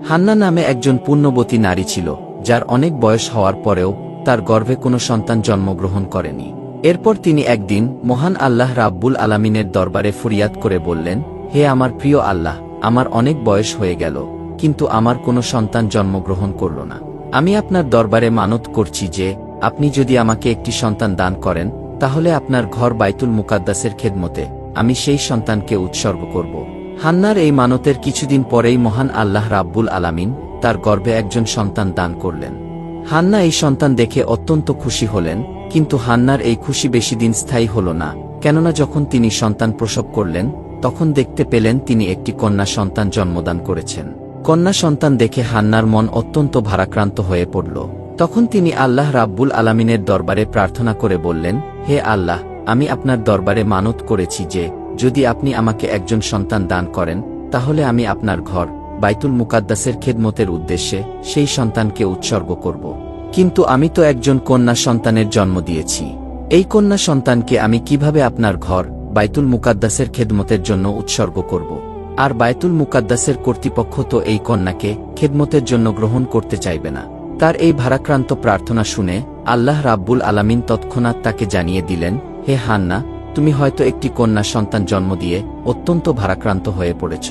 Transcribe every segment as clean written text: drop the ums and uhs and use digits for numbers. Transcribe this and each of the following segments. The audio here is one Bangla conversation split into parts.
হান্না নামে একজন পুণ্যবতী নারী ছিল, যার অনেক বয়স হওয়ার পরেও তার গর্ভে কোনো সন্তান জন্মগ্রহণ করেনি। এরপর তিনি একদিন মহান আল্লাহ রাব্বুল আলামিনের দরবারে ফরিয়াদ করে বললেন, হে আমার প্রিয় আল্লাহ, আমার অনেক বয়স হয়ে গেল, কিন্তু আমার কোনো সন্তান জন্মগ্রহণ করল না। আমি আপনার দরবারে মানত করছি যে আপনি যদি আমাকে একটি সন্তান দান করেন, তাহলে আপনার ঘর বাইতুল মুকাদ্দাসের খেদমতে আমি সেই সন্তানকে উৎসর্গ করব। হান্নার এই মানতের কিছুদিন পরেই মহান আল্লাহ রাব্বুল আলামিন তার গর্ভে একজন সন্তান দান করলেন। হান্না এই সন্তান দেখে অত্যন্ত খুশি হলেন, কিন্তু হান্নার এই খুশি বেশি দিন স্থায়ী হল না, কেননা যখন তিনি সন্তান প্রসব করলেন তখন দেখতে পেলেন তিনি একটি কন্যা সন্তান জন্মদান করেছেন। কন্যা সন্তান দেখে হান্নার মন অত্যন্ত ভারাক্রান্ত হয়ে পড়ল। তখন তিনি আল্লাহ রাব্বুল আলামিনের দরবারে প্রার্থনা করে বললেন, হে আল্লাহ, আমি আপনার দরবারে মানত করেছি যে যদি আপনি আমাকে একজন সন্তান দান করেন, তাহলে আমি আপনার ঘর বাইতুল মুকাদ্দাসের খেদমতের উদ্দেশ্যে সেই সন্তানকে উৎসর্গ করব। কিন্তু আমি তো একজন কন্যা সন্তানের জন্ম দিয়েছি। এই কন্যা সন্তানকে আমি কিভাবে আপনার ঘর বাইতুল মুকাদ্দাসের খেদমতের জন্য উৎসর্গ করব? আর বাইতুল মুকাদ্দাসের কর্তৃপক্ষ তো এই কন্যাকে খেদমতের জন্য গ্রহণ করতে চাইবে না। তার এই ভারাক্রান্ত প্রার্থনা শুনে আল্লাহ রাব্বুল আলামিন তৎক্ষণাৎ তাকে জানিয়ে দিলেন, হে হান্না, তুমি হয়তো একটি কন্যা সন্তান জন্ম দিয়ে অত্যন্ত ভারাক্রান্ত হয়ে পড়েছ।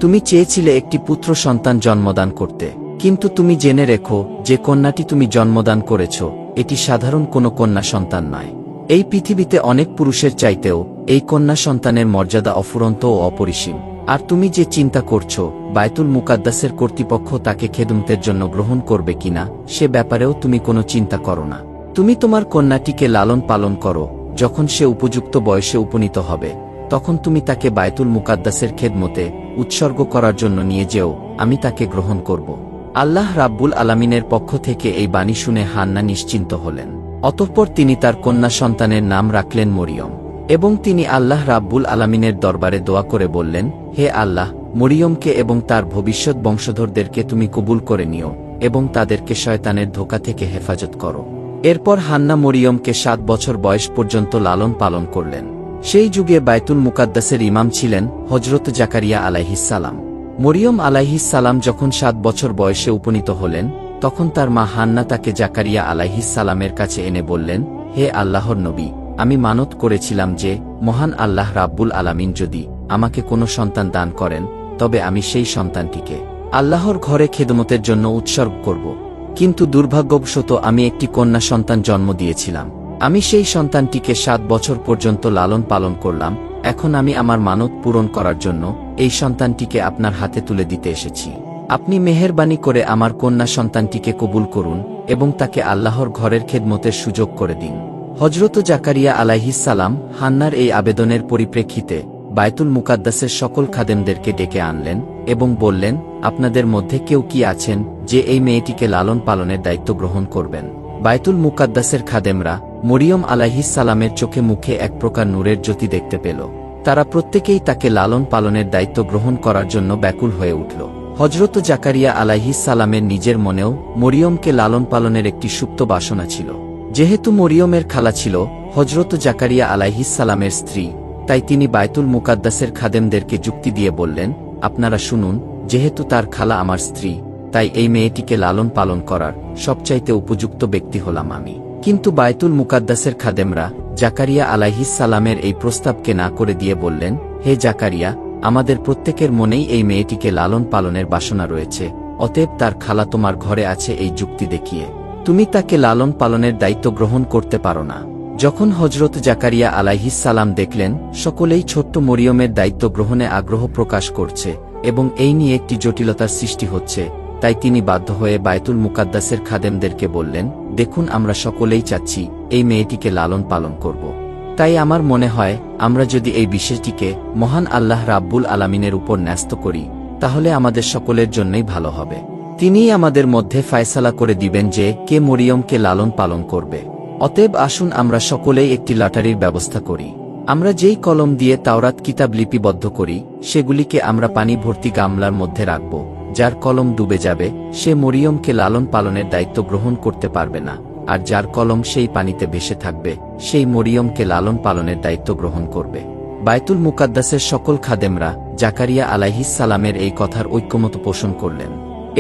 তুমি চেয়েছিলে একটি পুত্র সন্তান জন্মদান করতে, কিন্তু তুমি জেনে রেখো যে কন্যাটি তুমি জন্মদান করেছ এটি সাধারণ কোনো কন্যা সন্তান নয়। এই পৃথিবীতে অনেক পুরুষের চাইতেও এই কন্যা সন্তানের মর্যাদা অফুরন্ত ও অপরিসীম। আর তুমি যে চিন্তা করছো বাইতুল মুকাদ্দাসের কর্তৃপক্ষ তাকে খেদমতের জন্য গ্রহণ করবে কিনা, সে ব্যাপারেও তুমি কোনো চিন্তা করো না। তুমি তোমার কন্যাটিকে লালন পালন করো, যখন সে উপযুক্ত বয়সে উপনীত হবে তখন তুমি তাকে বাইতুল মুকাদ্দাসের খেদমতে উৎসর্গ করার জন্য নিয়ে যেও, আমি তাকে গ্রহণ করব। আল্লাহ রাব্বুল আলামিনের পক্ষ থেকে এই বাণী শুনে হান্না নিশ্চিন্ত হলেন। অতঃপর তিনি তার কন্যা সন্তানের নাম রাখলেন মরিয়ম, এবং তিনি আল্লাহ রাব্বুল আলামিনের দরবারে দোয়া করে বললেন, হে আল্লাহ, মরিয়মকে এবং তার ভবিষ্যৎ বংশধরদেরকে তুমি কবুল করে নিও এবং তাদেরকে শয়তানের ধোঁকা থেকে হেফাজত করো। এরপর হান্না মরিয়মকে 7 বছর বয়স পর্যন্ত লালন পালন করলেন। সেই যুগে বাইতুল মুকাদ্দাসের ইমাম ছিলেন হযরত জাকারিয়া আলাইহিস সালাম। মরিয়ম আলাইহিস সালাম যখন 7 বছর বয়সে উপনীত হলেন, তখন তার মা হান্না তাকে জাকারিয়া আলাইহিস সালামের কাছে এনে বললেন, হে আল্লাহর নবী, আমি মানত করেছিলাম যে মহান আল্লাহ রাব্বুল আলামিন যদি আমাকে কোনো সন্তান দান করেন, তবে আমি সেই সন্তানটিকে আল্লাহর ঘরে খেদমতের জন্য উৎসর্গ করব। কিন্তু দুর্ভাগ্যবশত আমি একটি কন্যা সন্তান জন্ম দিয়েছিলাম। আমি সেই সন্তানটিকে 7 বছর পর্যন্ত লালন পালন করলাম। এখন আমি আমার মানত পূরণ করার জন্য এই সন্তানটিকে আপনার হাতে তুলে দিতে এসেছি। আপনি মেহেরবানি করে আমার কন্যা সন্তানটিকে কবুল করুন এবং তাকে আল্লাহর ঘরের খেদমতের সুযোগ করে দিন। হযরত জাকারিয়া আলাইহিস সালাম হান্নার এই আবেদনের পরিপ্রেক্ষিতে বাইতুল মুকাদ্দাসের সকল খাদেমদেরকে ডেকে আনলেন এবং বললেন, আপনাদের মধ্যে কেউ কি আছেন যে এই মেয়েটিকে লালন পালনের দায়িত্ব গ্রহণ করবেন? বাইতুল মুকাদ্দাসের খাদেমরা মরিয়ম আলাইহিস সালামের চোখে মুখে এক প্রকার নূরের জ্যোতি দেখতে পেল। তারা প্রত্যেকেই তাকে লালন পালনের দায়িত্ব গ্রহণ করার জন্য ব্যাকুল হয়ে উঠল। হযরত জাকারিয়া আলাইহিস সালামের নিজের মনেও মরিয়মকে লালন পালনের একটি সুপ্ত বাসনা ছিল। যেহেতু মরিয়মের খালা ছিল হযরত জাকারিয়া আলাইহিস সালামের স্ত্রী, তাই তিনি বাইতুল মুকাদ্দাসের খাদেমদেরকে যুক্তি দিয়ে বললেন, আপনারা শুনুন, যেহেতু তার খালা আমার স্ত্রী, তাই এই মেয়েটিকে লালন পালন করার সবচাইতে উপযুক্ত ব্যক্তি হলাম আমি। কিন্তু বাইতুল মুকাদ্দাসের খাদেমরা জাকারিয়া আলাইহিস সালামের এই প্রস্তাবকে না করে দিয়ে বললেন, হে জাকারিয়া, আমাদের প্রত্যেকের মনেই এই মেয়েটিকে লালন পালনের বাসনা রয়েছে, অতএব তার খালা তোমার ঘরে আছে এই যুক্তি দেখিয়ে তুমি তাকে লালন পালনের দায়িত্ব গ্রহণ করতে পারো না। যখন হযরত জাকারিয়া আলাইহিস সালাম দেখলেন সকলেই ছোট্ট মরিয়মের দায়িত্ব গ্রহণে আগ্রহ প্রকাশ করছে এবং এই নিয়ে একটি জটিলতার সৃষ্টি হচ্ছে, তাই তিনি বাধ্য হয়ে বাইতুল মুকাদ্দাসের খাদেমদেরকে বললেন, দেখুন, আমরা সকলেই চাচ্ছি এই মেয়েটিকে লালন পালন করব। তাই আমার মনে হয় আমরা যদি এই বিষয়টিকে মহান আল্লাহ রাব্বুল আলামিনের উপর ন্যস্ত করি, তাহলে আমাদের সকলের জন্যই ভালো হবে। তিনিই আমাদের মধ্যে ফয়সালা করে দিবেন যে কে মরিয়মকে লালন পালন করবে। অতএব আসুন আমরা সকলেই একটি লটারির ব্যবস্থা করি। আমরা যেই কলম দিয়ে তাওরাত কিতাব লিপিবদ্ধ করি, সেগুলিকে আমরা পানি ভর্তি গামলার মধ্যে রাখব। যার কলম ডুবে যাবে সে মরিয়মকে লালন পালনের দায়িত্ব গ্রহণ করতে পারবে না, আর যার কলম সেই পানিতে ভেসে থাকবে সেই মরিয়মকে লালন পালনের দায়িত্ব গ্রহণ করবে। বাইতুল মুকাদ্দাসের সকল খাদেমরা জাকারিয়া আলাইহিস সালামের এই কথার ঐক্যমত পোষণ করলেন।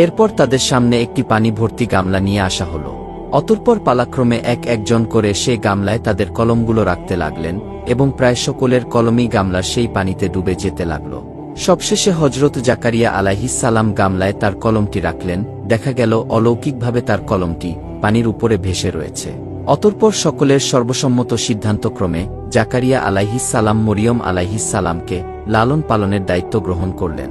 এরপর তাদের সামনে একটি পানি ভর্তি গামলা নিয়ে আসা হলো। অতঃপর পালাক্রমে একজন করে সেই গামলায় তাদের কলমগুলো রাখতে লাগলেন এবং প্রায় সকলের কলমই গামলার সেই পানিতে ডুবে যেতে লাগল। সবশেষে হজরত জাকারিয়া আলাইহিস সালাম গামলায় তার কলমটি রাখলেন। দেখা গেল অলৌকিকভাবে তার কলমটি পানির উপরে ভেসে রয়েছে। অতঃপর সকলের সর্বসম্মত সিদ্ধান্তক্রমে জাকারিয়া আলাইহিস সালাম মরিয়ম আলাইহিস সালামকে লালন পালনের দায়িত্ব গ্রহণ করলেন।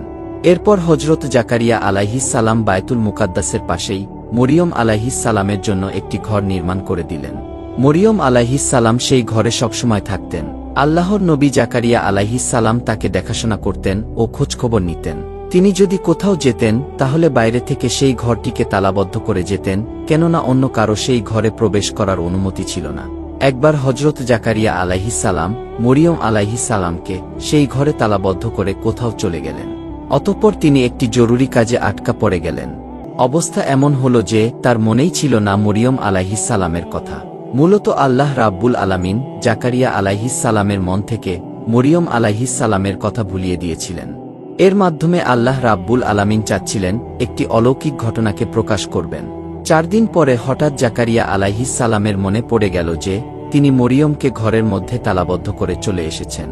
এরপর হজরত জাকারিয়া আলাইহিস সালাম বায়তুল মুকাদ্দাসের পাশেই মরিয়ম আলাইহিস সালামের জন্য একটি ঘর নির্মাণ করে দিলেন। মরিয়ম আলাইহিস সালাম সেই ঘরে সবসময় থাকতেন। আল্লাহর নবী জাকারিয়া আলাইহিস সালাম তাকে দেখাশোনা করতেন ও খোঁজখবর নিতেন। তিনি যদি কোথাও যেতেন তাহলে বাইরে থেকে সেই ঘরটিকে তালাবদ্ধ করে যেতেন, কেননা অন্য কারো সেই ঘরে প্রবেশ করার অনুমতি ছিল না। একবার হজরত জাকারিয়া আলাইহিস সালাম মরিয়ম আলাইহিস সালামকে সেই ঘরে তালাবদ্ধ করে কোথাও চলে গেলেন। অতঃপর তিনি একটি জরুরি কাজে আটকা পড়ে গেলেন। অবস্থা এমন হল যে তার মনেই ছিল না মরিয়ম আলাইহিস সালামের কথা। মূলত আল্লাহ রাব্বুল আলামিন জাকারিয়া আলাইহিস সালামের মন থেকে মরিয়ম আলাইহিস সালামের কথা ভুলিয়ে দিয়েছিলেন। এর মাধ্যমে আল্লাহ রাব্বুল আলামিন চাচ্ছিলেন একটি অলৌকিক ঘটনাকে প্রকাশ করবেন। 4 দিন পরে হঠাৎ জাকারিয়া আলাইহিস সালামের মনে পড়ে গেল যে তিনি মরিয়মকে ঘরের মধ্যে তালাবদ্ধ করে চলে এসেছেন।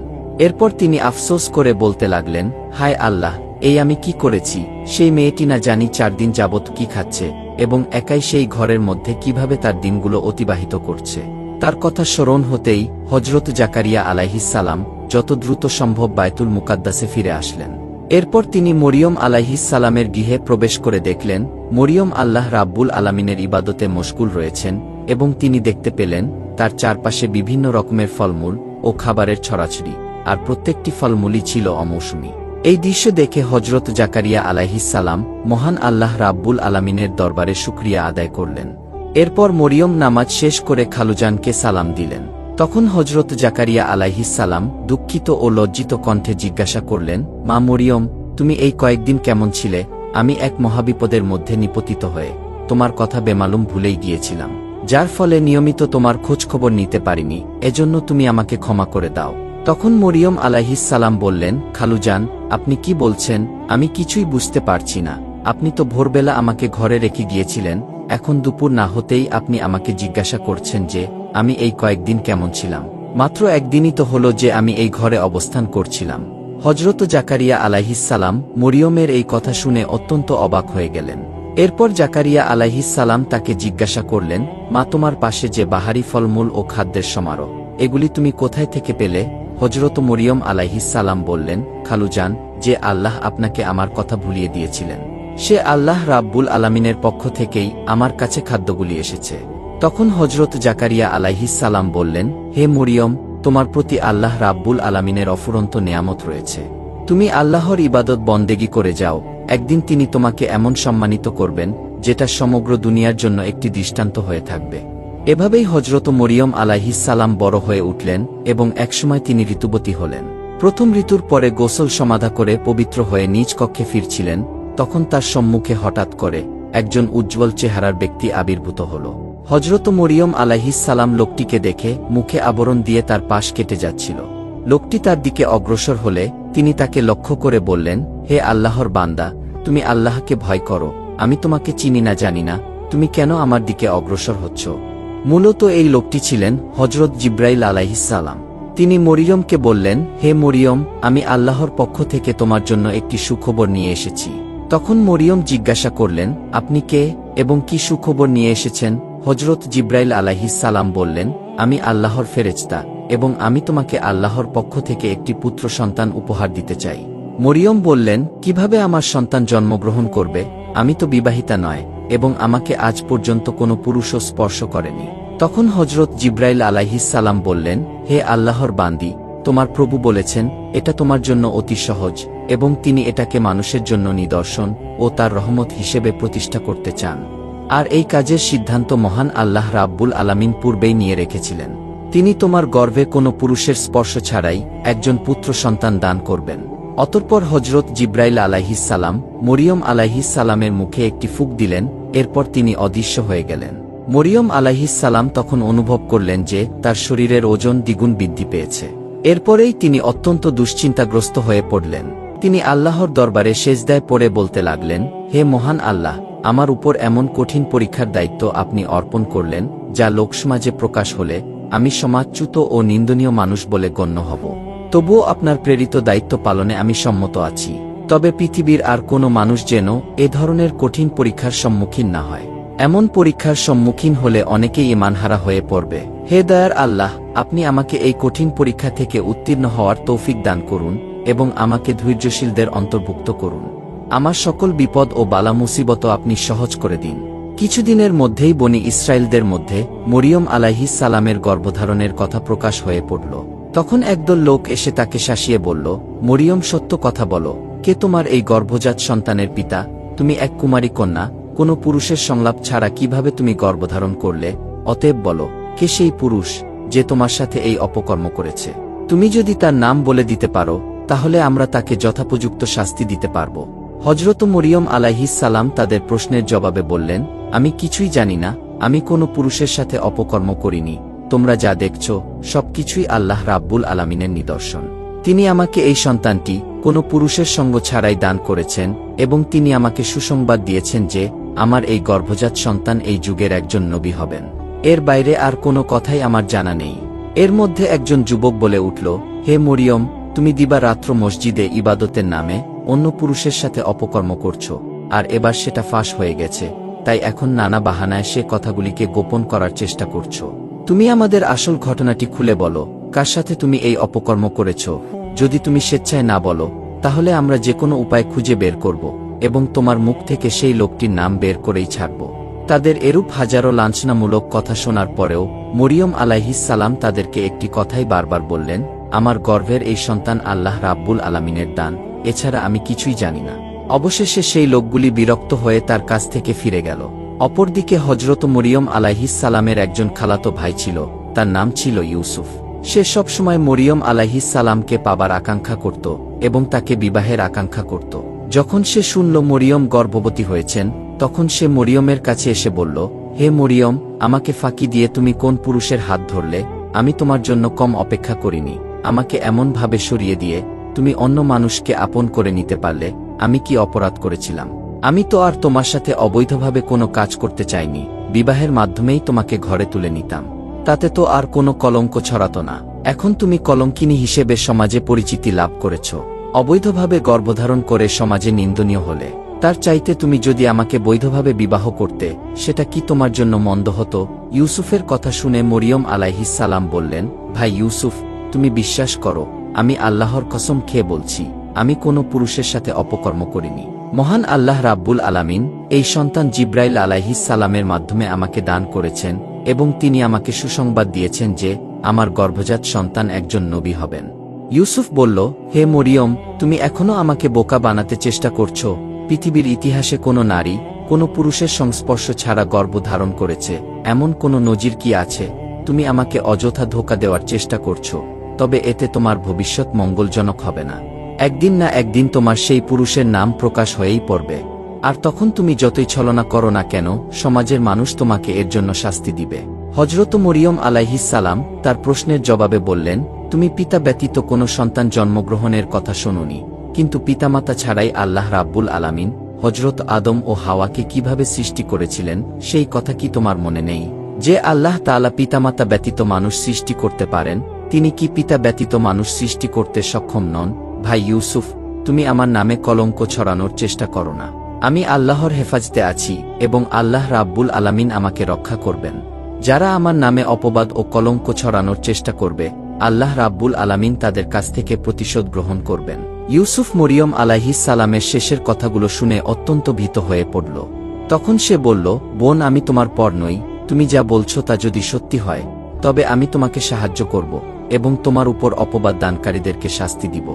এরপর তিনি আফসোস করে বলতে লাগলেন, হায় আল্লাহ, এই আমি কি করেছি? সেই মেয়েটি না জানি 4 দিন যাবৎ কি খাচ্ছে এবং একাই সেই ঘরের মধ্যে কিভাবে তার দিনগুলো অতিবাহিত করছে। তার কথা স্মরণ হতেই হজরত জাকারিয়া আলাইহিস সালাম যত দ্রুত সম্ভব বায়তুল মুকাদ্দাসে ফিরে আসলেন। এরপর তিনি মরিয়ম আলাইহিস সালামের গৃহে প্রবেশ করে দেখলেন মরিয়ম আল্লাহ রাব্বুল আলামিনের ইবাদতে মশগুল রয়েছেন এবং তিনি দেখতে পেলেন তার চারপাশে বিভিন্ন রকমের ফলমূল ও খাবারের ছড়াছড়ি, আর প্রত্যেকটি ফলমূলই ছিল অমৌসুমী। এই দৃশ্য দেখে হজরত জাকারিয়া আলাইহিস সালাম মহান আল্লাহ রাব্বুল আলামিনের দরবারে শুকরিয়া আদায় করলেন। এরপর মরিয়ম নামাজ শেষ করে খালুজানকে সালাম দিলেন। তখন হজরত জাকারিয়া আলাইহিস সালাম দুঃখিত ও লজ্জিত কণ্ঠে জিজ্ঞাসা করলেন, মা মরিয়ম, তুমি এই কয়েকদিন কেমন ছিলে? আমি এক মহাবিপদের মধ্যে নিপতিত হয়ে তোমার কথা বেমালুম ভুলেই গিয়েছিলাম, যার ফলে নিয়মিত তোমার খোঁজখবর নিতে পারিনি। এজন্য তুমি আমাকে ক্ষমা করে দাও। তখন মরিয়ম আলাইহিস সালাম বললেন, খালুজান, আপনি কি বলছেন? আমি কিছুই বুঝতে পারছি না। আপনি তো ভোরবেলা আমাকে ঘরে রেখে গিয়েছিলেন, এখন দুপুর না হতেই আপনি আমাকে জিজ্ঞাসা করছেন যে আমি এই কয়েকদিন কেমন ছিলাম। মাত্র একদিনই তো হলো যে আমি এই ঘরে অবস্থান করছিলাম। হজরত জাকারিয়া আলাইহিস সালাম মরিয়মের এই কথা শুনে অত্যন্ত অবাক হয়ে গেলেন। এরপর জাকারিয়া আলাইহিস সালাম তাকে জিজ্ঞাসা করলেন, মা, তোমার পাশে যে বাহারি ফলমূল ও খাদ্যের সমারোহ, এগুলি তুমি কোথায় থেকে পেলে? হজরত মরিয়ম আলাইহিস সালাম বললেন, খালুজান, যে আল্লাহ আপনাকে আমার কথা ভুলিয়ে দিয়েছিলেন, সে আল্লাহ রাব্বুল আলামিনের পক্ষ থেকেই আমার কাছে খাদ্যগুলি এসেছে। তখন হজরত জাকারিয়া আলাইহিস সালাম বললেন, হে মরিয়ম, তোমার প্রতি আল্লাহ রাব্বুল আলামিনের অফুরন্ত নেয়ামত রয়েছে। তুমি আল্লাহর ইবাদত বন্দেগী করে যাও, একদিন তিনি তোমাকে এমন সম্মানিত করবেন যেটা সমগ্র দুনিয়ার জন্য একটি দৃষ্টান্ত হয়ে থাকবে। এভাবেই হজরত মরিয়ম আলাইহিস সালাম বড় হয়ে উঠলেন এবং একসময় তিনি ঋতুবতী হলেন। প্রথম ঋতুর পরে গোসল সমাধা করে পবিত্র হয়ে নিজ কক্ষে ফিরছিলেন, তখন তার সম্মুখে হঠাৎ করে একজন উজ্জ্বল চেহারার ব্যক্তি আবির্ভূত হল। হজরত মরিয়ম আলাইহিস সালাম লোকটিকে দেখে মুখে আবরণ দিয়ে তার পাশ কেটে যাচ্ছিল। লোকটি তার দিকে অগ্রসর হলে তিনি তাকে লক্ষ্য করে বললেন, হে আল্লাহর বান্দা, তুমি আল্লাহকে ভয় করো। আমি তোমাকে চিনি না, জানি না তুমি কেন আমার দিকে অগ্রসর হচ্ছ। মূলত এই লোকটি ছিলেন হজরত জিব্রাইল আলাইহিস সালাম। তিনি মরিয়মকে বললেন, হে মরিয়ম, আমি আল্লাহর পক্ষ থেকে তোমার জন্য একটি সুখবর নিয়ে এসেছি। তখন মরিয়ম জিজ্ঞাসা করলেন, আপনি কে এবং কি সুখবর নিয়ে এসেছেন? হজরত জিব্রাইল আলাইহিস সালাম বললেন, আমি আল্লাহর ফেরেশতা এবং আমি তোমাকে আল্লাহর পক্ষ থেকে একটি পুত্র সন্তান উপহার দিতে চাই। মরিয়ম বললেন, কিভাবে আমার সন্তান জন্মগ্রহণ করবে? আমি তো বিবাহিতা নয় এবং আমাকে আজ পর্যন্ত কোনো পুরুষও স্পর্শ করেনি। তখন হজরত জিব্রাইল আলাইহিস সালাম বললেন, হে আল্লাহর বান্দি, তোমার প্রভু বলেছেন এটা তোমার জন্য অতি সহজ এবং তিনি এটাকে মানুষের জন্য নিদর্শন ও তার রহমত হিসেবে প্রতিষ্ঠা করতে চান। আর এই কাজের সিদ্ধান্ত মহান আল্লাহ রাব্বুল আলামিন পূর্বেই নিয়ে রেখেছিলেন। তিনি তোমার গর্ভে কোনো পুরুষের স্পর্শ ছাড়াই একজন পুত্র সন্তান দান করবেন। অতঃপর হজরত জিব্রাইল আলাইহিস সালাম মরিয়ম আলাইহিস সালামের মুখে একটি ফুঁক দিলেন, এরপর তিনি অদৃশ্য হয়ে গেলেন। মরিয়ম আলাইহিস সালাম তখন অনুভব করলেন যে তার শরীরের ওজন দ্বিগুণ বৃদ্ধি পেয়েছে। এরপরেই তিনি অত্যন্ত দুশ্চিন্তাগ্রস্ত হয়ে পড়লেন। তিনি আল্লাহর দরবারে সেজদায় পড়ে বলতে লাগলেন, হে মহান আল্লাহ, আমার উপর এমন কঠিন পরীক্ষার দায়িত্ব আপনি অর্পণ করলেন, যা লোকসমাজে প্রকাশ হলে আমি সমাজচ্যুত ও নিন্দনীয় মানুষ বলে গণ্য হব। তবুও আপনার প্রেরিত দায়িত্ব পালনে আমি সম্মত আছি। তবে পৃথিবীর আর কোনো মানুষ যেন এ ধরনের কঠিন পরীক্ষার সম্মুখীন না হয়। এমন পরীক্ষার সম্মুখীন হলে অনেকেই ঈমানহারা হয়ে পড়বে। হে দয়ার আল্লাহ, আপনি আমাকে এই কঠিন পরীক্ষা থেকে উত্তীর্ণ হওয়ার তৌফিক দান করুন এবং আমাকে ধৈর্যশীলদের অন্তর্ভুক্ত করুন। আমার সকল বিপদ ও বালা মুসিবত আপনি সহজ করে দিন। কিছুদিনের মধ্যেই বনি ইসরায়েলদের মধ্যে মরিয়ম আলাইহিস সালামের গর্ভধারণের কথা প্রকাশ হয়ে পড়ল। তখন একদল লোক এসে তাকে শাসিয়ে বলল, মরিয়ম, সত্য কথা বলো, কে তোমার এই গর্ভজাত সন্তানের পিতা? তুমি এক কুমারী কন্যা, কোনো পুরুষের সংলাপ ছাড়া কিভাবে তুমি গর্ভধারণ করলে? অতএব বলো, কে সেই পুরুষ যে তোমার সাথে এই অপকর্ম করেছে? তুমি যদি তার নাম বলে দিতে পারো, তাহলে আমরা তাকে যথাপযুক্ত শাস্তি দিতে পারব। হযরত মরিয়ম আলাইহিস সালাম তাদের প্রশ্নের জবাবে বললেন, আমি কিছুই জানি না, আমি কোনো পুরুষের সাথে অপকর্ম করিনি। তোমরা যা দেখছ সবকিছুই আল্লাহ রাব্বুল আলামিনের নিদর্শন। তিনি আমাকে এই সন্তানটি কোনো পুরুষের সঙ্গ ছাড়াই দান করেছেন এবং তিনি আমাকে সুসংবাদ দিয়েছেন যে আমার এই গর্ভজাত সন্তান এই যুগের একজন নবী হবেন। এর বাইরে আর কোনো কথাই আমার জানা নেই। এর মধ্যে একজন যুবক বলে উঠল, হে মরিয়ম, তুমি দিবারাত্র মসজিদে ইবাদতের নামে অন্য পুরুষের সাথে অপকর্ম করছ, আর এবার সেটা ফাঁস হয়ে গেছে, তাই এখন নানা বাহানায় সে কথাগুলিকে গোপন করার চেষ্টা করছ। তুমি আমাদের আসল ঘটনাটি খুলে বলো, কার সাথে তুমি এই অপকর্ম করেছ? যদি তুমি স্বেচ্ছায় না বলো, তাহলে আমরা যে কোনো উপায় খুঁজে বের করব এবং তোমার মুখ থেকে সেই লোকটির নাম বের করেই ছাড়ব। তাদের এরূপ হাজারো লাঞ্ছনামূলক কথা শোনার পরেও মরিয়ম আলাইহিস সালাম তাদেরকে একটি কথাই বারবার বললেন, আমার গর্ভের এই সন্তান আল্লাহ রাব্বুল আলামিনের দান, এছাড়া আমি কিছুই জানি না। অবশেষে সেই লোকগুলি বিরক্ত হয়ে তার কাছ থেকে ফিরে গেল। অপরদিকে হযরত মরিয়ম আলাইহিস সালামের একজন খালাতো ভাই ছিল, তার নাম ছিল ইউসুফ। সে সবসময় মরিয়ম আলাইহিস সালামকে পাবার আকাঙ্ক্ষা করত এবং তাকে বিবাহের আকাঙ্ক্ষা করত। যখন সে শুনল মরিয়ম গর্ভবতী হয়েছেন, তখন সে মরিয়মের কাছে এসে বলল, হে মরিয়ম, আমাকে ফাঁকি দিয়ে তুমি কোন পুরুষের হাত ধরলে? আমি তোমার জন্য কম অপেক্ষা করিনি। আমাকে এমনভাবে সরিয়ে দিয়ে তুমি অন্য মানুষকে আপন করে নিতে পারলে। আমি কি অপরাধ করেছিলাম? আমি তো আর তোমার সাথে অবৈধভাবে কোনো কাজ করতে চাইনি। বিবাহের মাধ্যমেই তোমাকে ঘরে তুলে নিতাম। তাতে তো আর কোনো কলঙ্ক ছড়াত না। এখন তুমি কলঙ্কিনী হিসেবে সমাজে পরিচিতি লাভ করেছ। অবৈধভাবে গর্ভধারণ করে সমাজে নিন্দনীয় হলে। তার চাইতে তুমি যদি আমাকে বৈধভাবে বিবাহ করতে, সেটা কি তোমার জন্য মন্দ হতো? ইউসুফের কথা শুনে মরিয়ম আলাইহিস সালাম বললেন, ভাই ইউসুফ, তুমি বিশ্বাস করো, আমি আল্লাহর কসম খেয়ে বলছি, আমি কোনো পুরুষের সাথে অপকর্ম করিনি। মহান আল্লাহ রাব্বুল আলামিন এই সন্তান জিব্রাইল আলাইহিস সালামের মাধ্যমে আমাকে দান করেছেন এবং তিনি আমাকে সুসংবাদ দিয়েছেন যে আমার গর্ভজাত সন্তান একজন নবী হবেন। ইউসুফ বলল, হে মরিয়ম, তুমি এখনো আমাকে বোকা বানাতে চেষ্টা করছো। পৃথিবীর ইতিহাসে কোনো নারী কোনো পুরুষের সংস্পর্শ ছাড়া গর্ভধারণ করেছে এমন কোনো নজির কি আছে? তুমি আমাকে অযথা ধোঁকা দেওয়ার চেষ্টা করছো, তবে এতে তোমার ভবিষ্যৎ মঙ্গলজনক হবে না। একদিন না একদিন তোমার সেই পুরুষের নাম প্রকাশ হয়েই পড়বে, আর তখন তুমি যতই ছলনা করো না কেন, সমাজের মানুষ তোমাকে এর জন্য শাস্তি দিবে। হযরত মরিয়ম আলাইহিস সালাম তার প্রশ্নের জবাবে বললেন, তুমি পিতা ব্যতীত কোনো সন্তান জন্মগ্রহণের কথা শোনোনি, কিন্তু পিতামাতা ছাড়াই আল্লাহ রাব্বুল আলামিন হযরত আদম ও হাওয়াকে কিভাবে সৃষ্টি করেছিলেন সেই কথা কি তোমার মনে নেই? যে আল্লাহ তাআলা পিতামাতা ব্যতীত মানুষ সৃষ্টি করতে পারেন, তিনি কি পিতা ব্যতীত মানুষ সৃষ্টি করতে সক্ষম নন? ভাই ইউসুফ, তুমি আমার নামে কলঙ্ক ছড়ানোর চেষ্টা করো না। আমি আল্লাহর হেফাজতে আছি এবং আল্লাহ রাব্বুল আলামিন আমাকে রক্ষা করবেন। যারা আমার নামে অপবাদ ও কলঙ্ক ছড়ানোর চেষ্টা করবে, আল্লাহ রাব্বুল আলামিন তাদের কাছ থেকে প্রতিশোধ গ্রহণ করবেন। ইউসুফ মরিয়ম আলাইহিস সালামের শেষের কথাগুলো শুনে অত্যন্ত ভীত হয়ে পড়ল। তখন সে বলল, বোন, আমি তোমার পর নই। তুমি যা বলছো তা যদি সত্যি হয়, তবে আমি তোমাকে সাহায্য করব এবং তোমার উপর অপবাদ দানকারীদেরকে শাস্তি দিব।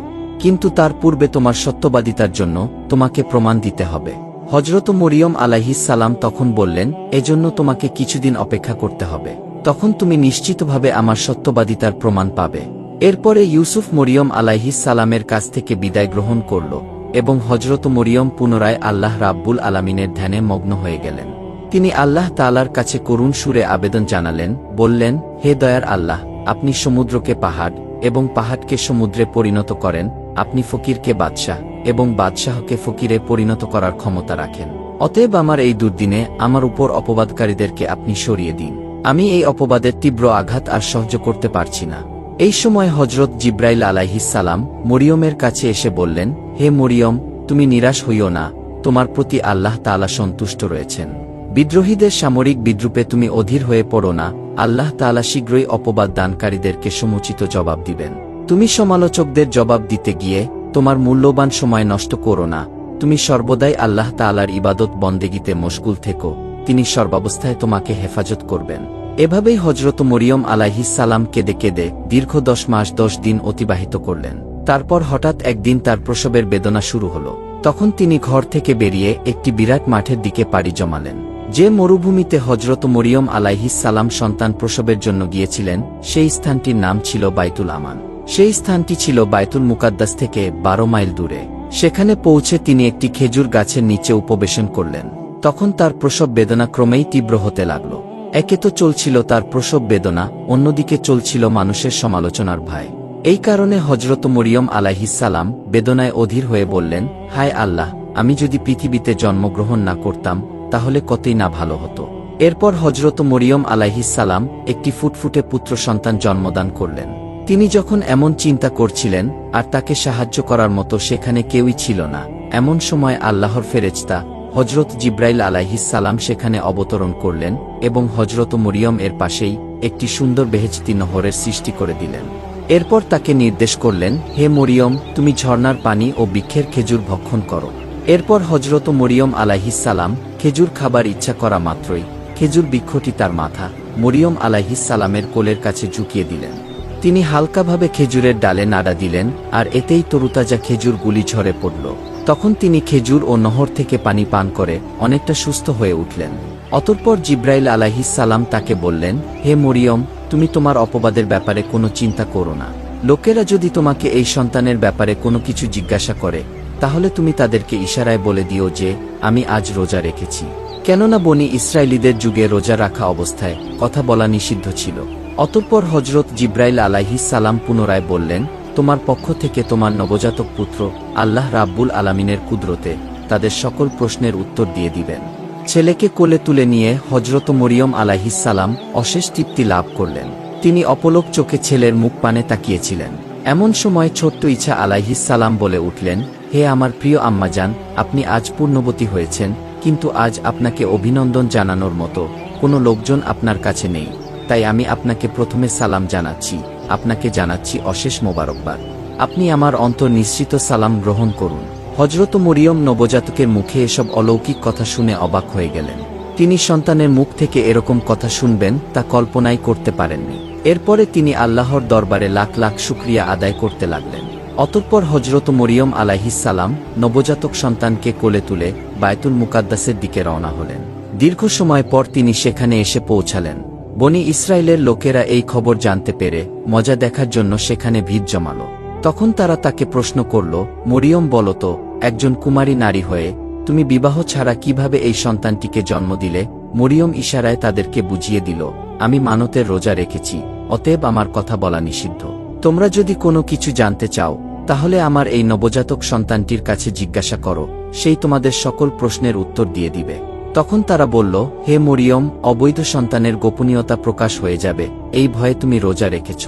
কিন্তু তার পূর্বে তোমার সত্যবাদিতার জন্য তোমাকে প্রমাণ দিতে হবে। হযরত মরিয়ম আলাইহিস সালাম তখন বললেন, এজন্য তোমাকে কিছুদিন অপেক্ষা করতে হবে। তখন তুমি নিশ্চিতভাবে আমার সত্যবাদিতার প্রমাণ পাবে। এরপরে ইউসুফ মরিয়ম আলাইহিস সালামের কাছ থেকে বিদায় গ্রহণ করল এবং হযরত মরিয়ম পুনরায় আল্লাহ রাব্বুল আলামিনের ধ্যানে মগ্ন হয়ে গেলেন। তিনি আল্লাহ তাআলার কাছে করুণ সুরে আবেদন জানালেন, বললেন, হে দয়ার আল্লাহ, আপনি সমুদ্রকে পাহাড় এবং পাহাড়কে সমুদ্রে পরিণত করেন, আপনি ফকিরকে বাদশাহ এবং বাদশাহকে ফকিরে পরিণত করার ক্ষমতা রাখেন। অতএব আমার এই দুর্দিনে আমার উপর অপবাদকারীদেরকে আপনি সরিয়ে দিন। আমি এই অপবাদের তীব্র আঘাত আর সহ্য করতে পারছি না। এই সময় হজরত জিব্রাইল আলাইহিস সালাম মরিয়মের কাছে এসে বললেন, হে মরিয়ম, তুমি নিরাশ হইও না, তোমার প্রতি আল্লাহ তাআলা সন্তুষ্ট রয়েছেন। বিদ্রোহীদের সামরিক বিদ্রূপে তুমি অধীর হয়ে পড়ো না, আল্লাহ তাআলা শীঘ্রই অপবাদ দানকারীদেরকে সমুচিত জবাব দিবেন। তুমি সমালোচকদের জবাব দিতে গিয়ে তোমার মূল্যবান সময় নষ্ট করো না, তুমি সর্বদাই আল্লাহ তাআলার ইবাদত বন্দেগীতে মশগুল থেকো, তিনি সর্বাবস্থায় তোমাকে হেফাজত করবেন। এভাবেই হজরত মরিয়ম আলাইহিস সালাম কেঁদে কেঁদে দীর্ঘ 10 মাস 10 দিন অতিবাহিত করলেন। তারপর হঠাৎ একদিন তার প্রসবের বেদনা শুরু হল। তখন তিনি ঘর থেকে বেরিয়ে একটি বিরাট মাঠের দিকে পাড়ি জমালেন। যে মরুভূমিতে হজরত মরিয়ম আলাইহিস সালাম সন্তান প্রসবের জন্য গিয়েছিলেন, সেই স্থানটির নাম ছিল বাইতুল আমান। সেই স্থানটি ছিল বাইতুল মুকাদ্দাস থেকে 12 মাইল দূরে। সেখানে পৌঁছে তিনি একটি খেজুর গাছের নিচে উপবেশন করলেন। তখন তার প্রসব বেদনা ক্রমেই তীব্র হতে লাগল। একে তো চলছিল তার প্রসব বেদনা, অন্যদিকে চলছিল মানুষের সমালোচনার ভয়। এই কারণে হজরত মরিয়ম আলাইহিস সালাম বেদনায় অধীর হয়ে বললেন, হায় আল্লাহ, আমি যদি পৃথিবীতে জন্মগ্রহণ না করতাম তাহলে কতই না ভালো হতো। এরপর হজরত মরিয়ম আলাইহিস সালাম একটি ফুটফুটে পুত্র সন্তান জন্মদান করলেন। তিনি যখন এমন চিন্তা করছিলেন আর তাকে সাহায্য করার মতো সেখানে কেউই ছিল না, এমন সময় আল্লাহর ফেরেশতা হজরত জিব্রাইল আলাইহিস সালাম সেখানে অবতরণ করলেন এবং হজরত মরিয়ম এর পাশেই একটি সুন্দর বেহেশতি নহরের সৃষ্টি করে দিলেন। এরপর তাকে নির্দেশ করলেন, হে মরিয়ম, তুমি ঝর্ণার পানি ও বৃক্ষের খেজুর ভক্ষণ করো। এরপর হজরত মরিয়ম আলাইহিস সালাম খেজুর খাবার ইচ্ছা করা মাত্রই খেজুর বৃক্ষটি তার মাথা মরিয়ম আলাইহিস সালামের কোলের কাছে ঝুঁকিয়ে দিলেন। তিনি হালকাভাবে খেজুরের ডালে নাড়া দিলেন আর এতেই তরুতাজা খেজুরগুলি ঝরে পড়ল। তখন তিনি খেজুর ও নহর থেকে পানি পান করে অনেকটা সুস্থ হয়ে উঠলেন। অতঃপর জিব্রাইল আলাইহিস সালাম তাকে বললেন, হে মরিয়ম, তুমি তোমার অপবাদের ব্যাপারে কোনো চিন্তা করো না। লোকেরা যদি তোমাকে এই সন্তানের ব্যাপারে কোনো কিছু জিজ্ঞাসা করে তাহলে তুমি তাদেরকে ইশারায় বলে দিও যে আমি আজ রোজা রেখেছি। কেননা বনি ইসরায়েলীদের যুগে রোজা রাখা অবস্থায় কথা বলা নিষিদ্ধ ছিল। অতঃপর হজরত জিব্রাইল আলাইহিস সালাম পুনরায় বললেন, তোমার পক্ষ থেকে তোমার নবজাতক পুত্র আল্লাহ রাব্বুল আলামিনের কুদরতে তাদের সকল প্রশ্নের উত্তর দিয়ে দিবেন। ছেলেকে কোলে তুলে নিয়ে হজরত মরিয়ম আলাইহিস সালাম অশেষ তৃপ্তি লাভ করলেন। তিনি অপলক চোখে ছেলের মুখ পানে তাকিয়েছিলেন। এমন সময় ছোট্ট ঈসা আলাইহিস সালাম বলে উঠলেন, হে আমার প্রিয় আম্মাজান, আপনি আজ পূর্ণবতী হয়েছেন, কিন্তু আজ আপনাকে অভিনন্দন জানানোর মতো কোনো লোকজন আপনার কাছে নেই, তাই আমি আপনাকে প্রথমে সালাম জানাচ্ছি, আপনাকে জানাচ্ছি অশেষ মোবারকবাদ। আপনি আমার অন্তর নিশ্চিত সালাম গ্রহণ করুন। হজরত মরিয়ম নবজাতকের মুখে এসব অলৌকিক কথা শুনে অবাক হয়ে গেলেন। তিনি সন্তানের মুখ থেকে এরকম কথা শুনবেন তা কল্পনাই করতে পারেননি। এরপরে তিনি আল্লাহর দরবারে লাখ লাখ শুকরিয়া আদায় করতে লাগলেন। অতঃপর হজরত মরিয়ম আলাইহিস সালাম নবজাতক সন্তানকে কোলে তুলে বায়তুল মুকাদ্দাসের দিকে রওনা হলেন। দীর্ঘ সময় পর তিনি সেখানে এসে পৌঁছালেন। বনি ইসরায়েলের লোকেরা এই খবর জানতে পেরে মজা দেখার জন্য সেখানে ভিড় জমাল। তখন তারা তাকে প্রশ্ন করল, মরিয়ম, বলো তো, একজন কুমারী নারী হয়ে তুমি বিবাহ ছাড়া কিভাবে এই সন্তানটিকে জন্ম দিলে? মরিয়ম ইশারায় তাদেরকে বুঝিয়ে দিল, আমি মানতের রোজা রেখেছি, অতএব আমার কথা বলা নিষিদ্ধ। তোমরা যদি কোনো কিছু জানতে চাও তাহলে আমার এই নবজাতক সন্তানটির কাছে জিজ্ঞাসা করো, সেই তোমাদের সকল প্রশ্নের উত্তর দিয়ে দিবে। তখন তারা বলল, হে মরিয়ম, অবৈধ সন্তানের গোপনীয়তা প্রকাশ হয়ে যাবে, এই ভয়ে তুমি রোজা রেখেছ,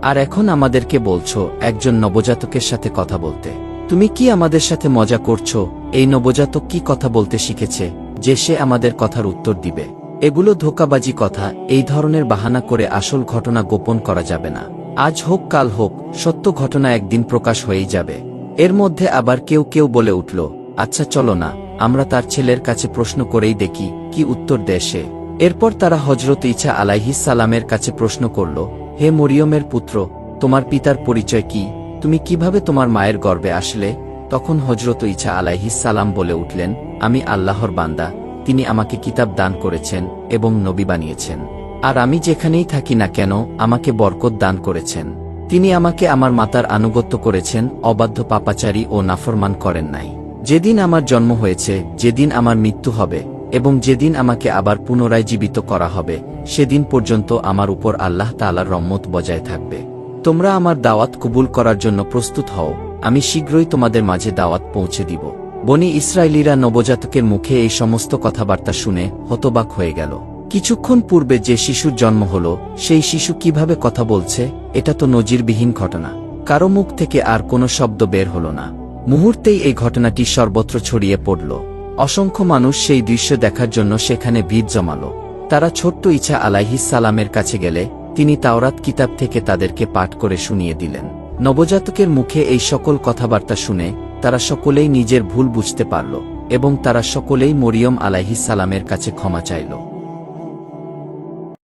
আর এখন আমাদেরকে বলছো একজন নবজাতকের সাথে কথা বলতে। তুমি কি আমাদের সাথে মজা করছো? এই নবজাতক কি কথা বলতে শিখেছে যে সে আমাদের কথার উত্তর দিবে? এগুলো ধোঁকাবাজি কথা। এই ধরনের বাহানা করে আসল ঘটনা গোপন করা যাবে না। আজ হোক কাল হোক, সত্য ঘটনা একদিন প্রকাশ হয়েই যাবে। এর মধ্যে আবার কেউ কেউ বলে উঠল, আচ্ছা চলো না, আমরা তার ছেলের কাছে প্রশ্ন করেই দেখি কি উত্তর দেয় সে। এরপর তারা হজরত ঈসা আলাইহিস সালামের কাছে প্রশ্ন করল, হে মরিয়মের পুত্র, তোমার পিতার পরিচয় কি? তুমি কিভাবে তোমার মায়ের গর্ভে আসলে? তখন হজরত ঈসা আলাইহিস সালাম বলে উঠলেন, আমি আল্লাহর বান্দা, তিনি আমাকে কিতাব দান করেছেন এবং নবী বানিয়েছেন, আর আমি যেখানেই থাকি না কেন আমাকে বরকত দান করেছেন। তিনি আমাকে আমার মাতার আনুগত্য করেছেন, অবাধ্য পাপাচারী ও নাফরমান করেন নাই। যেদিন আমার জন্ম হয়েছে, যেদিন আমার মৃত্যু হবে এবং যেদিন আমাকে আবার পুনরায় জীবিত করা হবে, সেদিন পর্যন্ত আমার উপর আল্লাহ তাআলার রহমত বজায় থাকবে। তোমরা আমার দাওয়াত কবুল করার জন্য প্রস্তুত হও আমি শীঘ্রই তোমাদের মাঝে দাওয়াত পৌঁছে দিব। বনি ইসরায়েলীরা নবজাতকের মুখে এই সমস্ত কথাবার্তা শুনে হতবাক হয়ে গেল। কিছুক্ষণ পূর্বে যে শিশুর জন্ম হল, সেই শিশু কিভাবে কথা বলছে? এটা তো নজিরবিহীন ঘটনা। কারো মুখ থেকে আর কোনো শব্দ বের হল না। মুহূর্তেই এই ঘটনাটি সর্বত্র ছড়িয়ে পড়ল। অসংখ্য মানুষ সেই দৃশ্য দেখার জন্য সেখানে ভিড় জমাল। তারা ছোট্ট ঈসা আলাইহিস সালামের কাছে গেলে তিনি তাওরাত কিতাব থেকে তাদেরকে পাঠ করে শুনিয়ে দিলেন। নবজাতকের মুখে এই সকল কথাবার্তা শুনে তারা সকলেই নিজের ভুল বুঝতে পারল এবং তারা সকলেই মরিয়ম আলাইহিস সালামের কাছে ক্ষমা চাইল।